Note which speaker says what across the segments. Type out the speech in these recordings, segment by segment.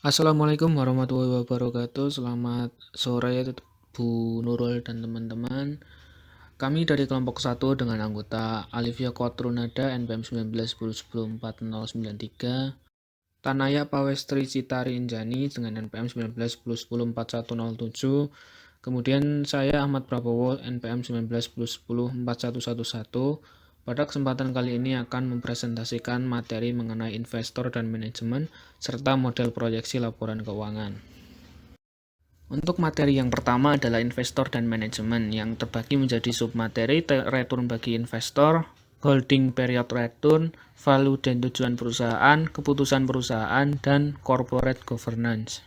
Speaker 1: Assalamualaikum warahmatullahi wabarakatuh. Selamat sore Bu Nurul dan teman-teman. Kami dari kelompok 1 dengan anggota Alivia Quatrunada NPM 1910104093, Tanaya Pawestri Citari Injani dengan NPM 1910104107, kemudian saya Ahmad Prabowo NPM 19104111. Pada kesempatan kali ini akan mempresentasikan materi mengenai investor dan manajemen serta model proyeksi laporan keuangan. Untuk materi yang pertama adalah investor dan manajemen yang terbagi menjadi submateri return bagi investor, holding period return, value dan tujuan perusahaan, keputusan perusahaan, dan corporate governance.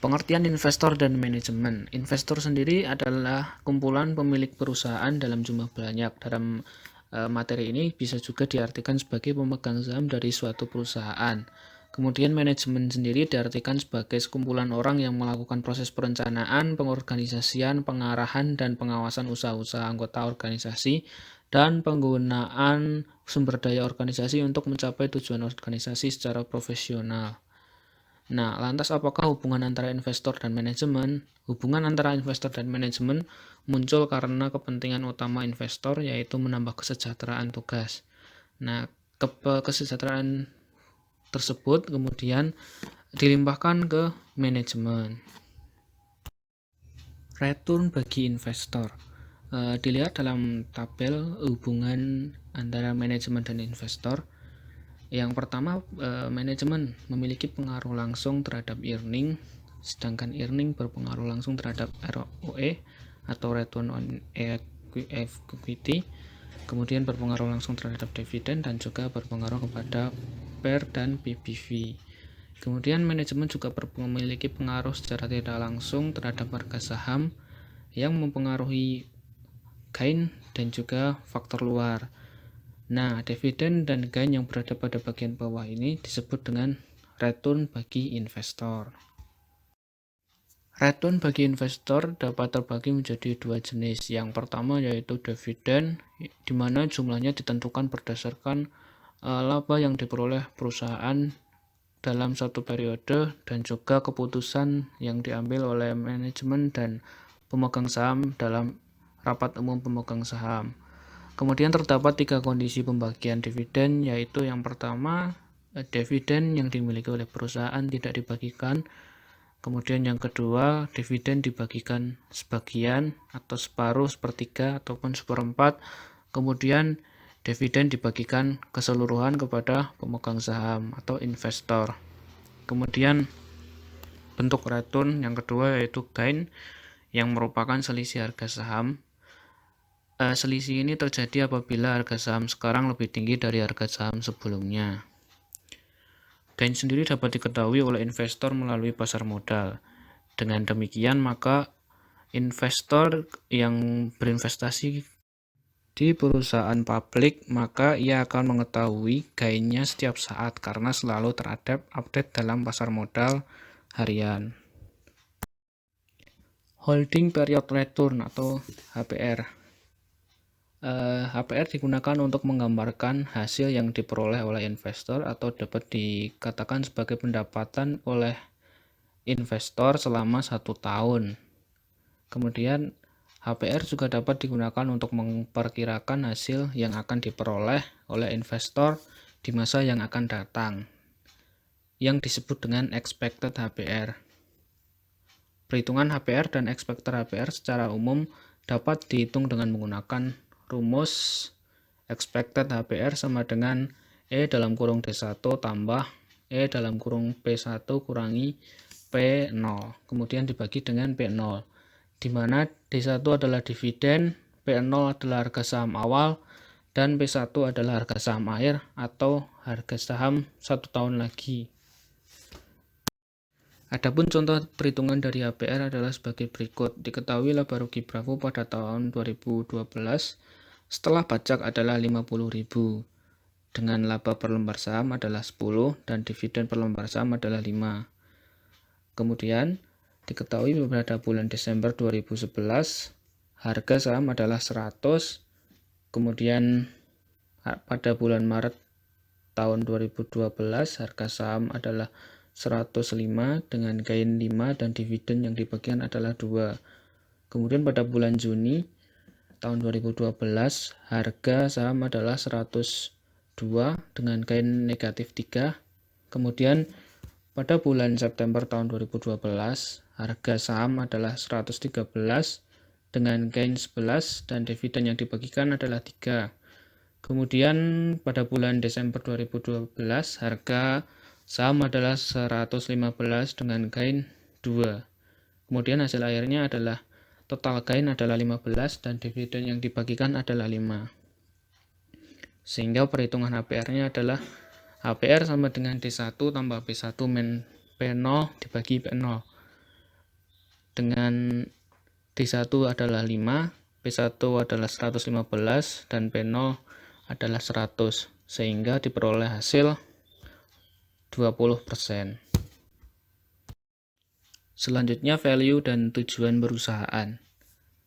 Speaker 1: Pengertian investor dan manajemen. Investor sendiri adalah kumpulan pemilik perusahaan dalam jumlah banyak. Dalam materi ini bisa juga diartikan sebagai pemegang saham dari suatu perusahaan. Kemudian manajemen sendiri diartikan sebagai sekumpulan orang yang melakukan proses perencanaan, pengorganisasian, pengarahan, dan pengawasan usaha-usaha anggota organisasi dan penggunaan sumber daya organisasi untuk mencapai tujuan organisasi secara profesional. Nah, lantas apakah hubungan antara investor dan manajemen? Hubungan antara investor dan manajemen muncul karena kepentingan utama investor yaitu menambah kesejahteraan tugas. Nah, kesejahteraan tersebut kemudian dilimpahkan ke manajemen. Return bagi investor. Dilihat dalam tabel hubungan antara manajemen dan investor. Yang pertama, manajemen memiliki pengaruh langsung terhadap earning, sedangkan earning berpengaruh langsung terhadap ROE atau return on equity, kemudian berpengaruh langsung terhadap dividen dan juga berpengaruh kepada PER dan PBV. Kemudian manajemen juga memiliki pengaruh secara tidak langsung terhadap harga saham yang mempengaruhi gain dan juga faktor luar. Nah, dividen dan gain yang berada pada bagian bawah ini disebut dengan return bagi investor. Return bagi investor dapat terbagi menjadi dua jenis. Yang pertama yaitu dividen, di mana jumlahnya ditentukan berdasarkan laba yang diperoleh perusahaan dalam satu periode dan juga keputusan yang diambil oleh manajemen dan pemegang saham dalam rapat umum pemegang saham. Kemudian terdapat 3 kondisi pembagian dividen, yaitu yang pertama, dividen yang dimiliki oleh perusahaan tidak dibagikan. Kemudian yang kedua, dividen dibagikan sebagian atau separuh, sepertiga, ataupun seperempat. Kemudian dividen dibagikan keseluruhan kepada pemegang saham atau investor. Kemudian bentuk return yang kedua yaitu gain yang merupakan selisih harga saham. Selisih ini terjadi apabila harga saham sekarang lebih tinggi dari harga saham sebelumnya. Gain sendiri dapat diketahui oleh investor melalui pasar modal. Dengan demikian, maka investor yang berinvestasi di perusahaan publik, maka ia akan mengetahui gainnya setiap saat karena selalu terupdate dalam pasar modal harian. Holding Period Return atau HPR. HPR digunakan untuk menggambarkan hasil yang diperoleh oleh investor atau dapat dikatakan sebagai pendapatan oleh investor selama 1 tahun. Kemudian HPR juga dapat digunakan untuk memperkirakan hasil yang akan diperoleh oleh investor di masa yang akan datang, yang disebut dengan expected HPR. Perhitungan HPR dan expected HPR secara umum dapat dihitung dengan menggunakan rumus expected HPR sama dengan E dalam kurung D1 tambah E dalam kurung P1 kurangi P0, kemudian dibagi dengan P0, di mana D1 adalah dividen, P0 adalah harga saham awal, dan P1 adalah harga saham akhir atau harga saham 1 tahun lagi. Adapun contoh perhitungan dari HPR adalah sebagai berikut. Diketahui laba rugi Bravo pada tahun 2012 setelah pajak adalah 50.000, dengan laba per lembar saham adalah 10 dan dividen per lembar saham adalah 5. Kemudian diketahui pada bulan Desember 2011 harga saham adalah 100, kemudian pada bulan Maret tahun 2012 harga saham adalah 105 dengan gain 5 dan dividen yang dibagikan adalah 2. Kemudian pada bulan Juni tahun 2012 harga saham adalah 102 dengan gain negatif 3. Kemudian pada bulan September tahun 2012 harga saham adalah 113 dengan gain 11 dan dividen yang dibagikan adalah 3. Kemudian pada bulan Desember 2012 harga saham adalah 115 dengan gain 2. Kemudian hasil akhirnya adalah total gain adalah 15 dan dividen yang dibagikan adalah 5. Sehingga perhitungan HPR-nya adalah HPR sama dengan D1 tambah B1 min P0 dibagi P0. Dengan D1 adalah 5, P1 adalah 115 dan P0 adalah 100, sehingga diperoleh hasil 20%. Selanjutnya value dan tujuan perusahaan.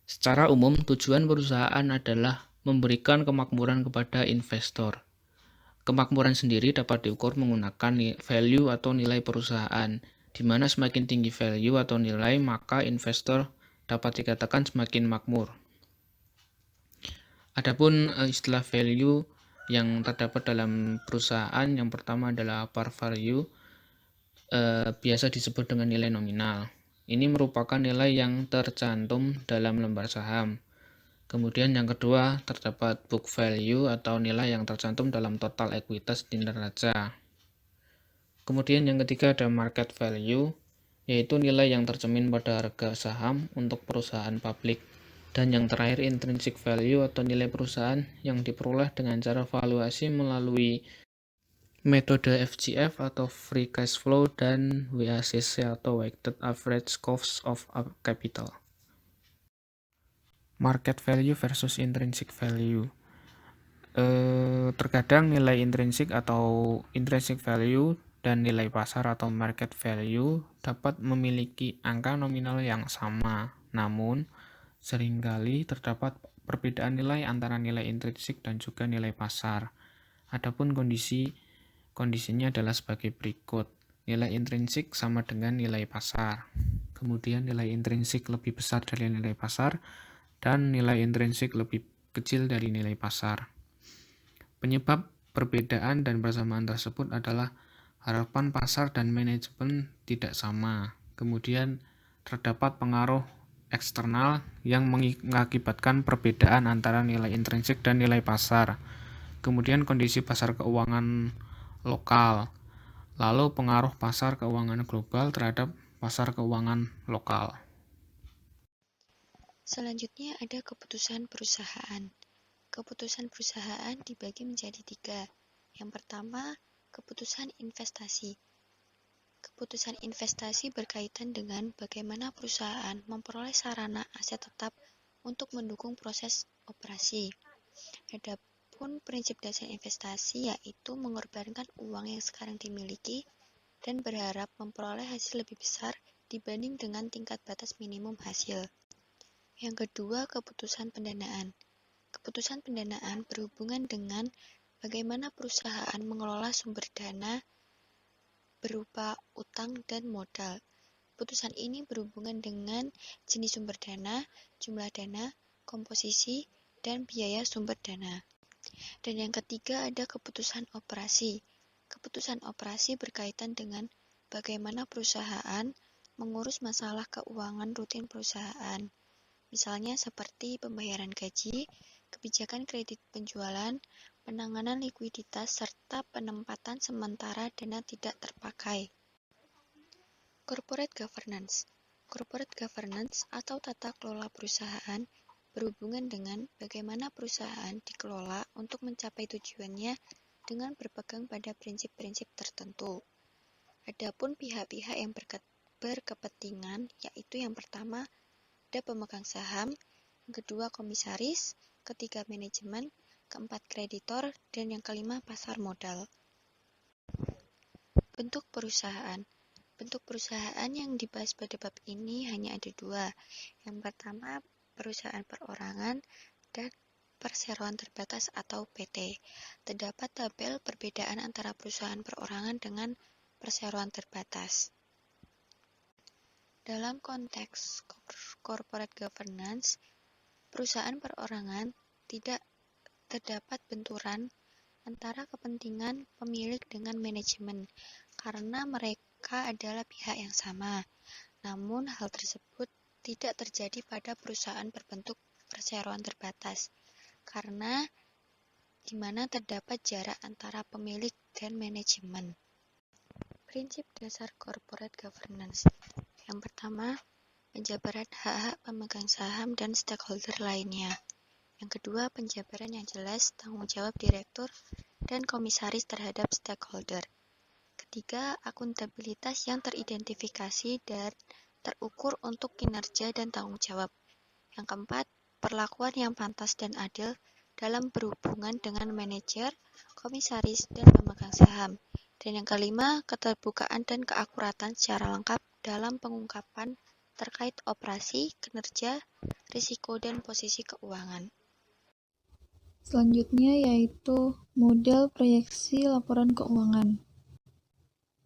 Speaker 1: Secara umum, tujuan perusahaan adalah memberikan kemakmuran kepada investor. Kemakmuran sendiri dapat diukur menggunakan value atau nilai perusahaan, di mana semakin tinggi value atau nilai, maka investor dapat dikatakan semakin makmur. Adapun istilah value yang terdapat dalam perusahaan, yang pertama adalah par value, biasa disebut dengan nilai nominal. Ini merupakan nilai yang tercantum dalam lembar saham. Kemudian yang kedua terdapat book value atau nilai yang tercantum dalam total ekuitas di neraca. Kemudian yang ketiga ada market value, yaitu nilai yang tercermin pada harga saham untuk perusahaan publik. Dan yang terakhir intrinsic value atau nilai perusahaan yang diperoleh dengan cara valuasi melalui metode FCF atau free cash flow dan WACC atau weighted average cost of capital. Market value versus intrinsic value. Terkadang nilai intrinsik atau intrinsic value dan nilai pasar atau market value dapat memiliki angka nominal yang sama, namun seringkali terdapat perbedaan nilai antara nilai intrinsik dan juga nilai pasar. Adapun kondisinya adalah sebagai berikut. Nilai intrinsik sama dengan nilai pasar. Kemudian nilai intrinsik lebih besar dari nilai pasar dan nilai intrinsik lebih kecil dari nilai pasar. Penyebab perbedaan dan persamaan tersebut adalah harapan pasar dan manajemen tidak sama. Kemudian terdapat pengaruh eksternal yang mengakibatkan perbedaan antara nilai intrinsik dan nilai pasar. Kemudian kondisi pasar keuangan lokal. Lalu pengaruh pasar keuangan global terhadap pasar keuangan lokal.
Speaker 2: Selanjutnya ada keputusan perusahaan. Keputusan perusahaan dibagi menjadi 3. Yang pertama, keputusan investasi. Keputusan investasi berkaitan dengan bagaimana perusahaan memperoleh sarana aset tetap untuk mendukung proses operasi. Adapun prinsip dasar investasi yaitu mengorbankan uang yang sekarang dimiliki dan berharap memperoleh hasil lebih besar dibanding dengan tingkat batas minimum hasil. Yang kedua, keputusan pendanaan. Keputusan pendanaan berhubungan dengan bagaimana perusahaan mengelola sumber dana berupa utang dan modal. Keputusan ini berhubungan dengan jenis sumber dana, jumlah dana, komposisi, dan biaya sumber dana. Dan yang ketiga ada keputusan operasi. Keputusan operasi berkaitan dengan bagaimana perusahaan mengurus masalah keuangan rutin perusahaan. Misalnya seperti pembayaran gaji, kebijakan kredit penjualan, penanganan likuiditas, serta penempatan sementara dana tidak terpakai. Corporate governance. Corporate governance atau tata kelola perusahaan berhubungan dengan bagaimana perusahaan dikelola untuk mencapai tujuannya dengan berpegang pada prinsip-prinsip tertentu. Adapun pihak-pihak yang berkepentingan, yaitu yang pertama ada pemegang saham, yang kedua komisaris, ketiga manajemen, keempat kreditor, dan yang kelima pasar modal. Bentuk perusahaan. Bentuk perusahaan yang dibahas pada bab ini hanya ada 2. Yang pertama, perusahaan perorangan dan perseroan terbatas atau PT. Terdapat tabel perbedaan antara perusahaan perorangan dengan perseroan terbatas. Dalam konteks corporate governance, perusahaan perorangan tidak terdapat benturan antara kepentingan pemilik dengan manajemen karena mereka adalah pihak yang sama. Namun, hal tersebut tidak terjadi pada perusahaan berbentuk perseroan terbatas karena di mana terdapat jarak antara pemilik dan manajemen. Prinsip dasar corporate governance. Yang pertama, penjabaran hak-hak pemegang saham dan stakeholder lainnya. Yang kedua, penjabaran yang jelas tanggung jawab direktur dan komisaris terhadap stakeholder. Ketiga, akuntabilitas yang teridentifikasi dan terukur untuk kinerja dan tanggung jawab. Yang keempat, perlakuan yang pantas dan adil dalam berhubungan dengan manajer, komisaris, dan pemegang saham. Dan yang kelima, keterbukaan dan keakuratan secara lengkap dalam pengungkapan terkait operasi, kinerja, risiko, dan posisi keuangan.
Speaker 3: Selanjutnya yaitu model proyeksi laporan keuangan.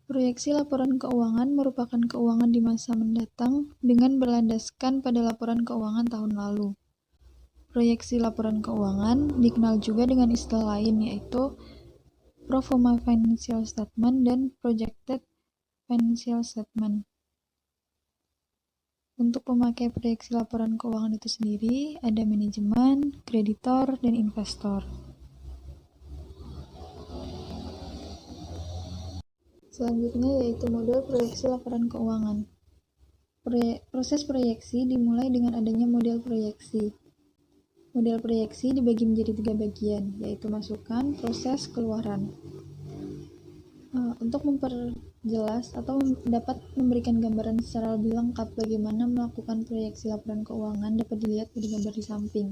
Speaker 3: Proyeksi laporan keuangan merupakan keuangan di masa mendatang dengan berlandaskan pada laporan keuangan tahun lalu. Proyeksi laporan keuangan dikenal juga dengan istilah lain yaitu pro forma financial statement dan projected financial statement. Untuk pemakai proyeksi laporan keuangan itu sendiri, ada manajemen, kreditor, dan investor. Selanjutnya yaitu model proyeksi laporan keuangan. Proses proyeksi dimulai dengan adanya model proyeksi. Model proyeksi dibagi menjadi 3 bagian, yaitu masukan, proses, keluaran. Untuk memperjelas atau dapat memberikan gambaran secara lebih lengkap bagaimana melakukan proyeksi laporan keuangan dapat dilihat pada gambar di samping.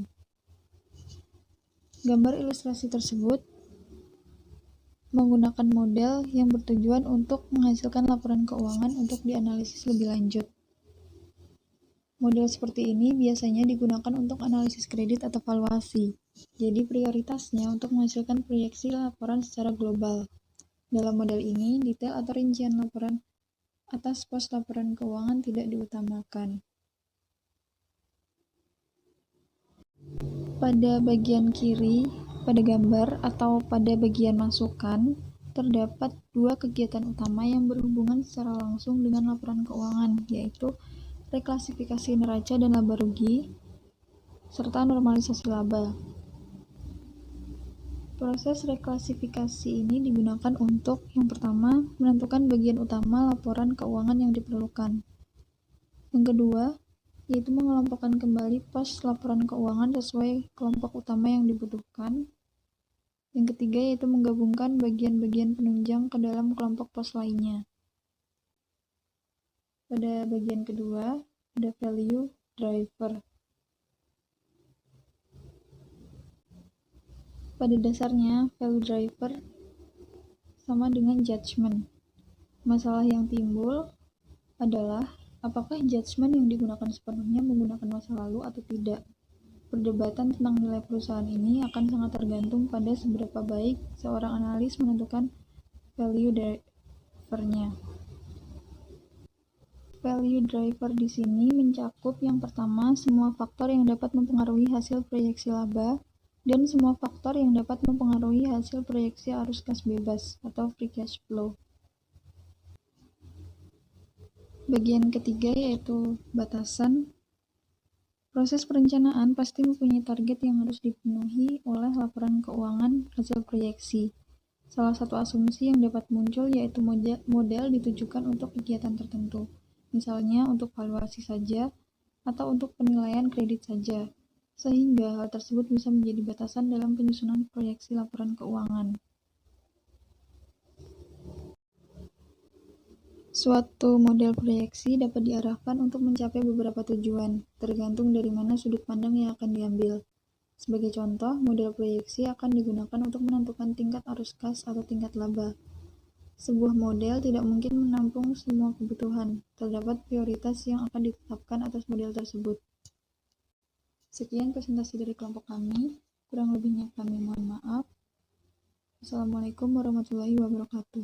Speaker 3: Gambar ilustrasi tersebut menggunakan model yang bertujuan untuk menghasilkan laporan keuangan untuk dianalisis lebih lanjut. Model seperti ini biasanya digunakan untuk analisis kredit atau valuasi. Jadi prioritasnya untuk menghasilkan proyeksi laporan secara global. Dalam model ini, detail atau rincian laporan atas pos laporan keuangan tidak diutamakan. Pada bagian kiri, pada gambar atau pada bagian masukan, terdapat 2 kegiatan utama yang berhubungan secara langsung dengan laporan keuangan, yaitu reklasifikasi neraca dan laba rugi, serta normalisasi laba. Proses reklasifikasi ini digunakan untuk, yang pertama, menentukan bagian utama laporan keuangan yang diperlukan. Yang kedua, yaitu mengelompokkan kembali pos laporan keuangan sesuai kelompok utama yang dibutuhkan. Yang ketiga, yaitu menggabungkan bagian-bagian penunjang ke dalam kelompok pos lainnya. Pada bagian kedua, ada value driver. Pada dasarnya, value driver sama dengan judgment. Masalah yang timbul adalah apakah judgment yang digunakan sepenuhnya menggunakan masa lalu atau tidak. Perdebatan tentang nilai perusahaan ini akan sangat tergantung pada seberapa baik seorang analis menentukan value driver-nya. Value driver di sini mencakup yang pertama semua faktor yang dapat mempengaruhi hasil proyeksi laba dan semua faktor yang dapat mempengaruhi hasil proyeksi arus kas bebas atau free cash flow. Bagian ketiga yaitu batasan. Proses perencanaan pasti mempunyai target yang harus dipenuhi oleh laporan keuangan hasil proyeksi. Salah satu asumsi yang dapat muncul yaitu model ditujukan untuk kegiatan tertentu, misalnya untuk valuasi saja atau untuk penilaian kredit saja, sehingga hal tersebut bisa menjadi batasan dalam penyusunan proyeksi laporan keuangan. Suatu model proyeksi dapat diarahkan untuk mencapai beberapa tujuan, tergantung dari mana sudut pandang yang akan diambil. Sebagai contoh, model proyeksi akan digunakan untuk menentukan tingkat arus kas atau tingkat laba. Sebuah model tidak mungkin menampung semua kebutuhan, terdapat prioritas yang akan ditetapkan atas model tersebut. Sekian presentasi dari kelompok kami, kurang lebihnya kami mohon maaf. Wassalamualaikum warahmatullahi wabarakatuh.